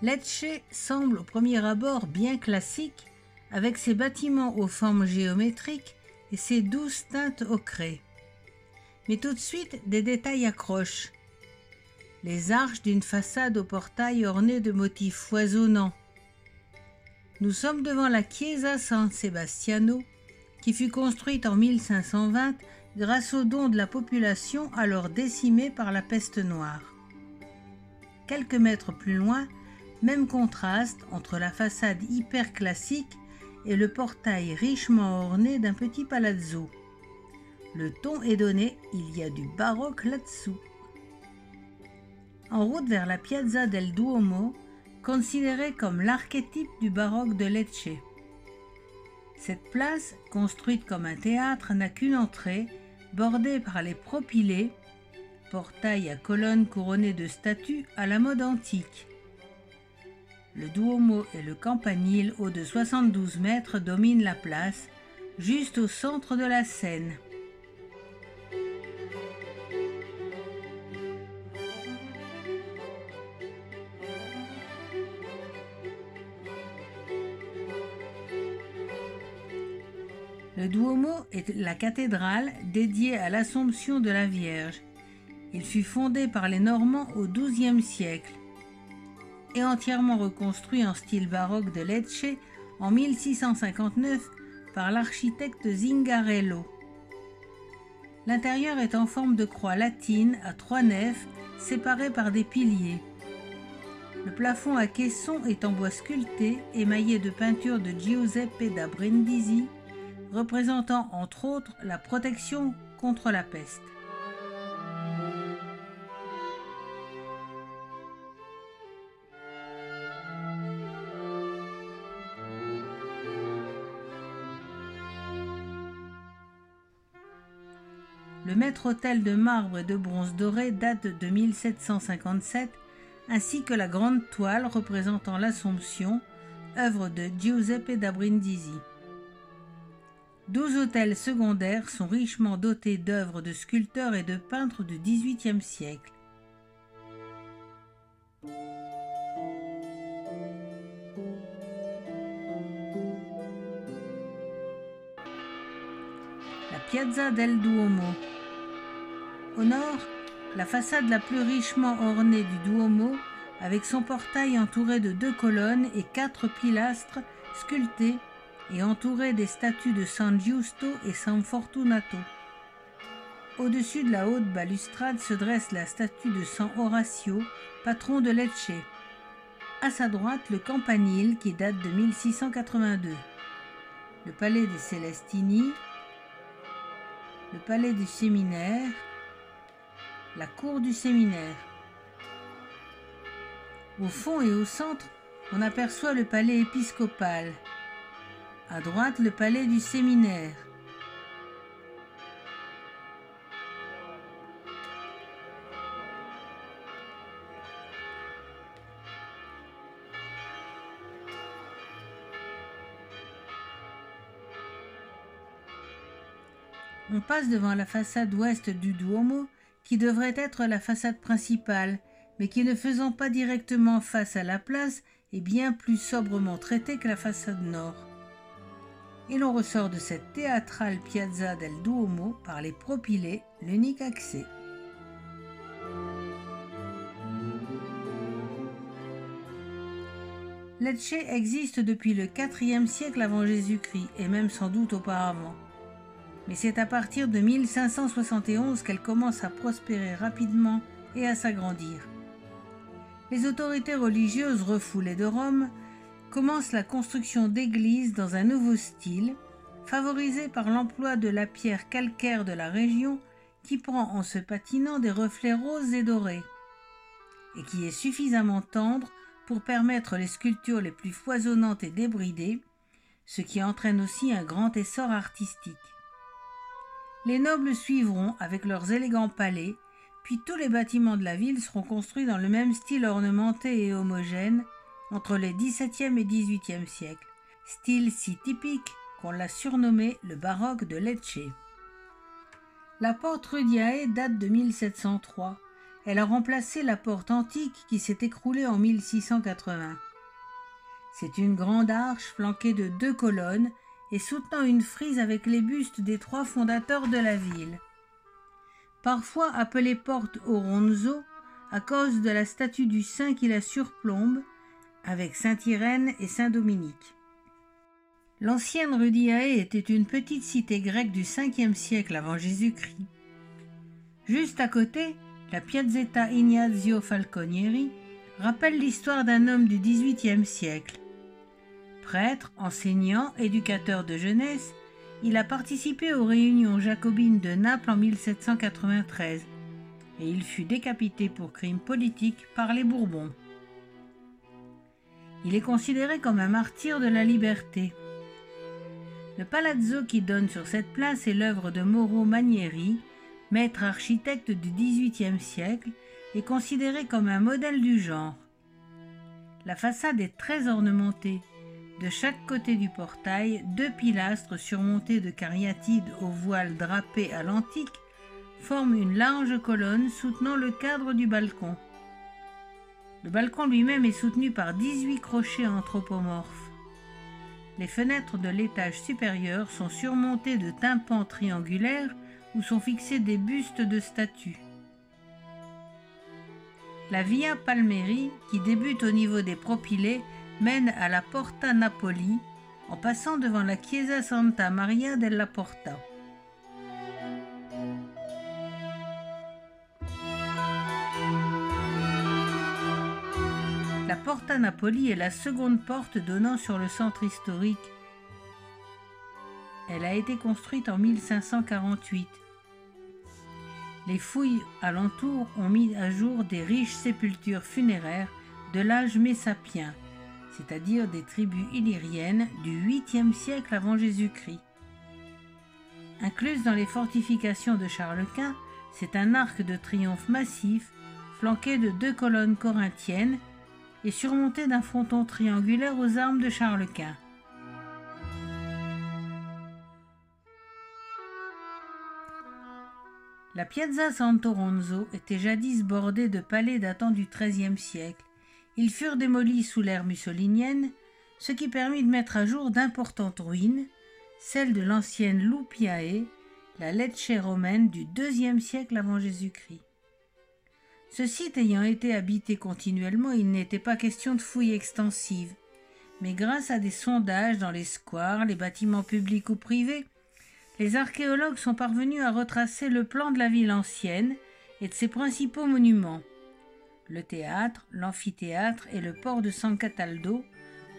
Lecce semble au premier abord bien classique, avec ses bâtiments aux formes géométriques et ses douces teintes ocrées. Mais tout de suite, des détails accrochent. Les arches d'une façade au portail ornées de motifs foisonnants. Nous sommes devant la Chiesa San Sebastiano, qui fut construite en 1520 grâce aux dons de la population alors décimée par la peste noire. Quelques mètres plus loin, même contraste entre la façade hyper classique et le portail richement orné d'un petit palazzo. Le ton est donné, il y a du baroque là-dessous. En route vers la Piazza del Duomo, considérée comme l'archétype du baroque de Lecce. Cette place, construite comme un théâtre, n'a qu'une entrée, bordée par les propylées, portail à colonnes couronnées de statues à la mode antique. Le Duomo et le campanile, haut de 72 mètres, dominent la place, juste au centre de la scène. Le Duomo est la cathédrale dédiée à l'Assomption de la Vierge. Il fut fondé par les Normands au XIIe siècle et entièrement reconstruit en style baroque de Lecce en 1659 par l'architecte Zingarello. L'intérieur est en forme de croix latine à 3 nefs séparées par des piliers. Le plafond à caissons est en bois sculpté émaillé de peintures de Giuseppe da Brindisi, représentant entre autres la protection contre la peste. Le maître-autel de marbre et de bronze doré date de 1757, ainsi que la grande toile représentant l'Assomption, œuvre de Giuseppe da Brindisi. 12 autels secondaires sont richement dotés d'œuvres de sculpteurs et de peintres du XVIIIe siècle. La Piazza del Duomo. Au nord, la façade la plus richement ornée du Duomo, avec son portail entouré de 2 colonnes et 4 pilastres sculptés et entouré des statues de San Giusto et San Fortunato. Au-dessus de la haute balustrade se dresse la statue de San Orazio, patron de Lecce. À sa droite, le campanile qui date de 1682. Le palais des Celestini, le palais du séminaire, la cour du séminaire. Au fond et au centre, on aperçoit le palais épiscopal. À droite, le palais du séminaire. On passe devant la façade ouest du Duomo, qui devrait être la façade principale, mais qui, ne faisant pas directement face à la place, est bien plus sobrement traitée que la façade nord. Et l'on ressort de cette théâtrale Piazza del Duomo par les propylées, l'unique accès. Lecce existe depuis le IVe siècle avant Jésus-Christ, et même sans doute auparavant. Mais c'est à partir de 1571 qu'elle commence à prospérer rapidement et à s'agrandir. Les autorités religieuses refoulées de Rome commencent la construction d'églises dans un nouveau style, favorisé par l'emploi de la pierre calcaire de la région qui prend en se patinant des reflets roses et dorés, et qui est suffisamment tendre pour permettre les sculptures les plus foisonnantes et débridées, ce qui entraîne aussi un grand essor artistique. Les nobles suivront avec leurs élégants palais, puis tous les bâtiments de la ville seront construits dans le même style ornementé et homogène entre les XVIIe et XVIIIe siècles, style si typique qu'on l'a surnommé le baroque de Lecce. La porte Rudiae date de 1703. Elle a remplacé la porte antique qui s'est écroulée en 1680. C'est une grande arche flanquée de 2 colonnes et soutenant une frise avec les bustes des 3 fondateurs de la ville. Parfois appelée porte Oronzo à cause de la statue du saint qui la surplombe, avec saint Irène et saint Dominique. L'ancienne Rudiae était une petite cité grecque du 5e siècle avant Jésus-Christ. Juste à côté, la Piazzetta Ignazio Falconieri rappelle l'histoire d'un homme du XVIIIe siècle. Prêtre, enseignant, éducateur de jeunesse, il a participé aux réunions jacobines de Naples en 1793 et il fut décapité pour crime politique par les Bourbons. Il est considéré comme un martyr de la liberté. Le palazzo qui donne sur cette place est l'œuvre de Mauro Manieri, maître architecte du XVIIIe siècle, et considéré comme un modèle du genre. La façade est très ornementée. De chaque côté du portail, 2 pilastres surmontés de cariatides aux voiles drapés à l'antique forment une large colonne soutenant le cadre du balcon. Le balcon lui-même est soutenu par 18 crochets anthropomorphes. Les fenêtres de l'étage supérieur sont surmontées de tympans triangulaires où sont fixés des bustes de statues. La Via Palmeri, qui débute au niveau des Propylées, mène à la Porta Napoli en passant devant la Chiesa Santa Maria della Porta. La Porta Napoli est la seconde porte donnant sur le centre historique. Elle a été construite en 1548. Les fouilles alentour ont mis à jour des riches sépultures funéraires de l'âge messapien, c'est-à-dire des tribus illyriennes du 8e siècle avant Jésus-Christ. Incluse dans les fortifications de Charles Quint, c'est un arc de triomphe massif, flanqué de 2 colonnes corinthiennes et surmonté d'un fronton triangulaire aux armes de Charles Quint. La Piazza Sant'Oronzo était jadis bordée de palais datant du XIIIe siècle. Ils furent démolis sous l'ère mussolinienne, ce qui permit de mettre à jour d'importantes ruines, celles de l'ancienne Lupiae, la Lecce romaine du IIe siècle avant Jésus-Christ. Ce site ayant été habité continuellement, il n'était pas question de fouilles extensives, mais grâce à des sondages dans les squares, les bâtiments publics ou privés, les archéologues sont parvenus à retracer le plan de la ville ancienne et de ses principaux monuments. Le théâtre, l'amphithéâtre et le port de San Cataldo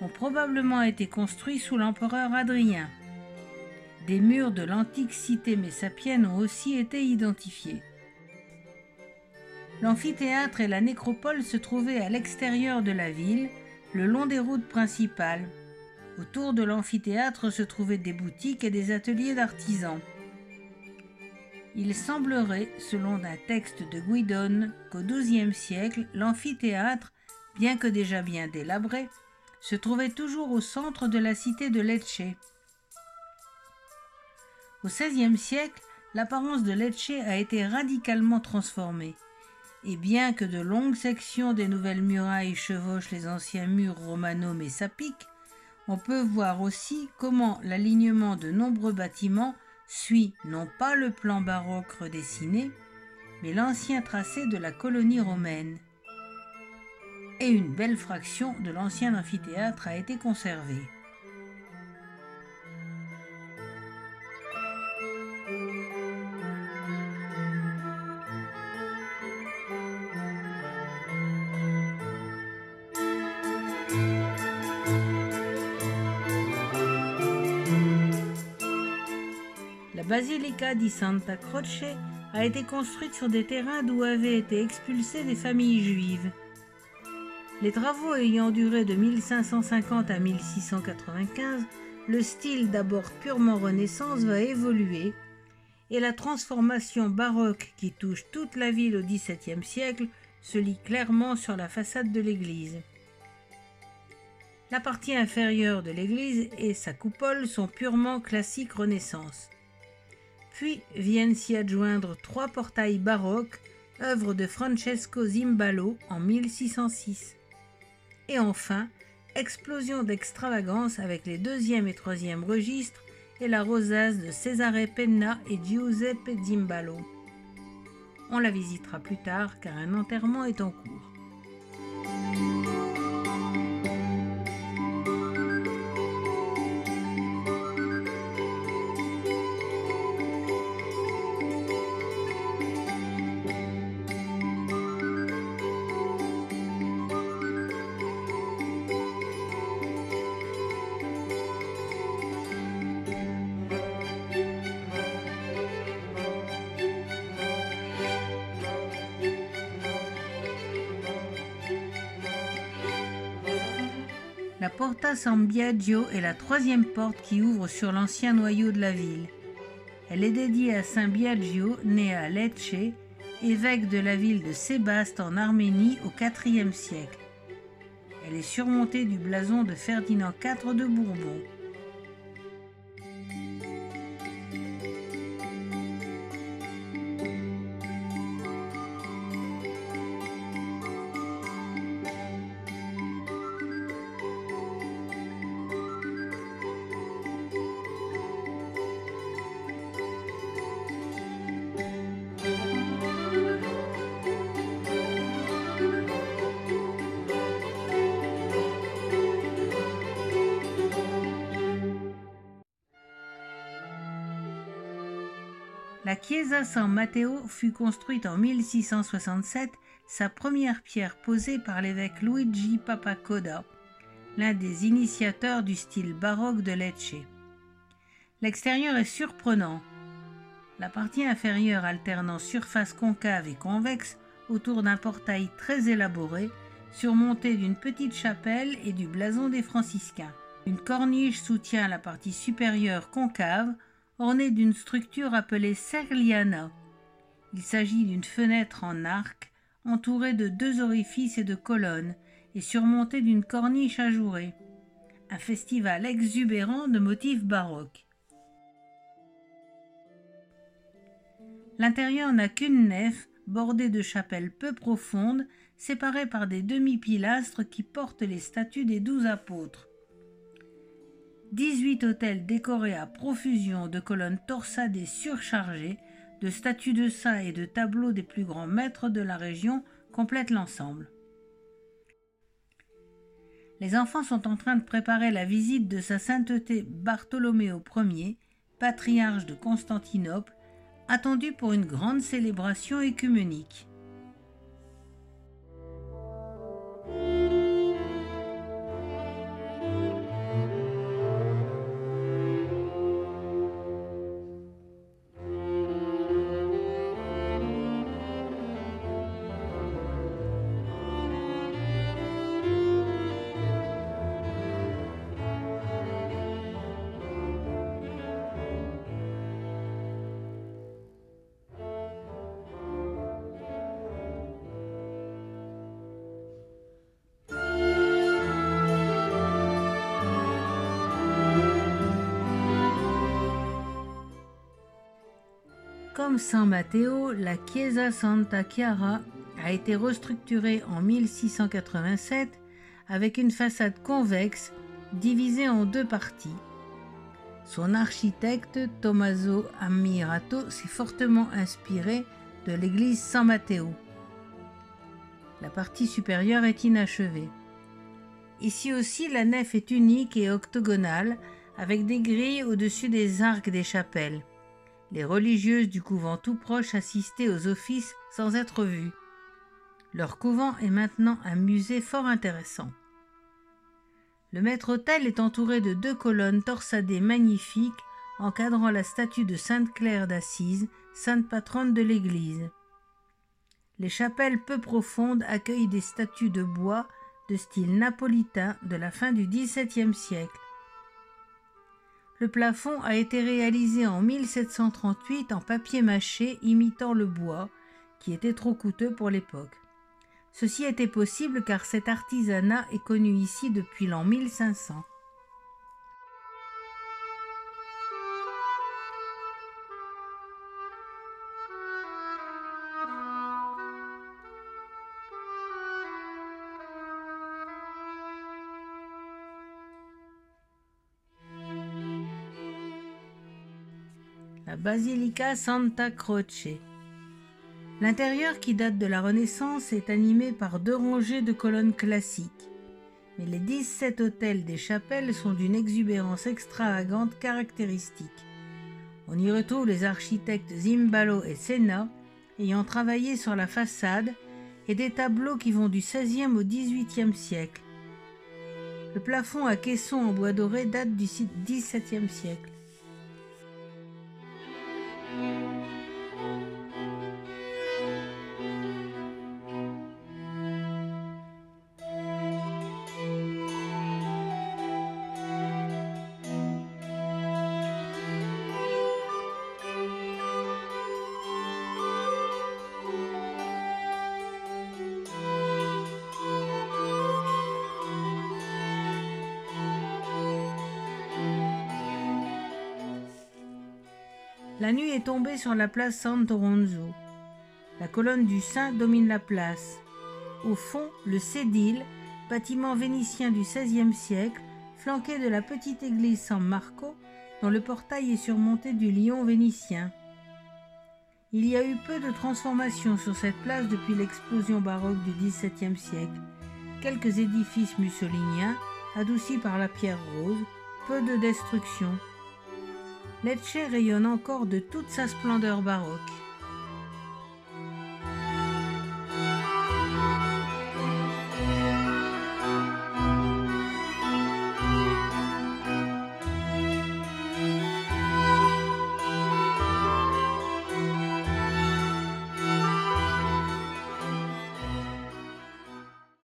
ont probablement été construits sous l'empereur Adrien. Des murs de l'antique cité messapienne ont aussi été identifiés. L'amphithéâtre et la nécropole se trouvaient à l'extérieur de la ville, le long des routes principales. Autour de l'amphithéâtre se trouvaient des boutiques et des ateliers d'artisans. Il semblerait, selon un texte de Guidone, qu'au XIIe siècle, l'amphithéâtre, bien que déjà bien délabré, se trouvait toujours au centre de la cité de Lecce. Au XVIe siècle, l'apparence de Lecce a été radicalement transformée. Et bien que de longues sections des nouvelles murailles chevauchent les anciens murs romano-messapiques, on peut voir aussi comment l'alignement de nombreux bâtiments suit non pas le plan baroque redessiné, mais l'ancien tracé de la colonie romaine. Et une belle fraction de l'ancien amphithéâtre a été conservée. La Basilica di Santa Croce a été construite sur des terrains d'où avaient été expulsées des familles juives. Les travaux ayant duré de 1550 à 1695, le style d'abord purement Renaissance va évoluer et la transformation baroque qui touche toute la ville au XVIIe siècle se lit clairement sur la façade de l'église. La partie inférieure de l'église et sa coupole sont purement classiques Renaissance. Puis viennent s'y adjoindre 3 portails baroques œuvre de Francesco Zimbalo en 1606. Et enfin, explosion d'extravagance avec les deuxième et troisième registres et la rosace de Cesare Penna et Giuseppe Zimbalo. On la visitera plus tard car un enterrement est en cours. La Porta San Biagio est la troisième porte qui ouvre sur l'ancien noyau de la ville. Elle est dédiée à Saint Biagio, né à Lecce, évêque de la ville de Sébaste en Arménie au IVe siècle. Elle est surmontée du blason de Ferdinand IV de Bourbon. La Chiesa San Matteo fut construite en 1667, sa première pierre posée par l'évêque Luigi Papacoda, l'un des initiateurs du style baroque de Lecce. L'extérieur est surprenant. La partie inférieure alternant surface concave et convexe autour d'un portail très élaboré, surmonté d'une petite chapelle et du blason des franciscains. Une corniche soutient la partie supérieure concave, ornée d'une structure appelée serliana. Il s'agit d'une fenêtre en arc, entourée de 2 orifices et de colonnes, et surmontée d'une corniche ajourée. Un festival exubérant de motifs baroques. L'intérieur n'a qu'une nef, bordée de chapelles peu profondes, séparées par des demi-pilastres qui portent les statues des 12 apôtres. 18 autels décorés à profusion de colonnes torsadées surchargées, de statues de saints et de tableaux des plus grands maîtres de la région complètent l'ensemble. Les enfants sont en train de préparer la visite de sa sainteté Bartholoméo Ier, patriarche de Constantinople, attendu pour une grande célébration œcuménique. Comme San Matteo, la Chiesa Santa Chiara a été restructurée en 1687 avec une façade convexe divisée en 2 parties. Son architecte, Tommaso Ammirato, s'est fortement inspiré de l'église San Matteo. La partie supérieure est inachevée. Ici aussi, la nef est unique et octogonale, avec des grilles au-dessus des arcs des chapelles. Les religieuses du couvent tout proche assistaient aux offices sans être vues. Leur couvent est maintenant un musée fort intéressant. Le maître-autel est entouré de 2 colonnes torsadées magnifiques encadrant la statue de Sainte Claire d'Assise, sainte patronne de l'église. Les chapelles peu profondes accueillent des statues de bois de style napolitain de la fin du XVIIe siècle. Le plafond a été réalisé en 1738 en papier mâché imitant le bois, qui était trop coûteux pour l'époque. Ceci était possible car cet artisanat est connu ici depuis l'an 1500. la Basilica Santa Croce. L'intérieur, qui date de la Renaissance, est animé par 2 rangées de colonnes classiques. Mais les 17 autels des chapelles sont d'une exubérance extravagante caractéristique. On y retrouve les architectes Zimbalo et Senna ayant travaillé sur la façade et des tableaux qui vont du XVIe au XVIIIe siècle. Le plafond à caissons en bois doré date du XVIIe siècle. La nuit est tombée sur la place Santo Ronzo. La colonne du Saint domine la place. Au fond, le sédile, bâtiment vénitien du XVIe siècle, flanqué de la petite église San Marco, dont le portail est surmonté du lion vénitien. Il y a eu peu de transformations sur cette place depuis l'explosion baroque du XVIIe siècle. Quelques édifices mussoliniens, adoucis par la pierre rose, peu de destruction. Lecce rayonne encore de toute sa splendeur baroque.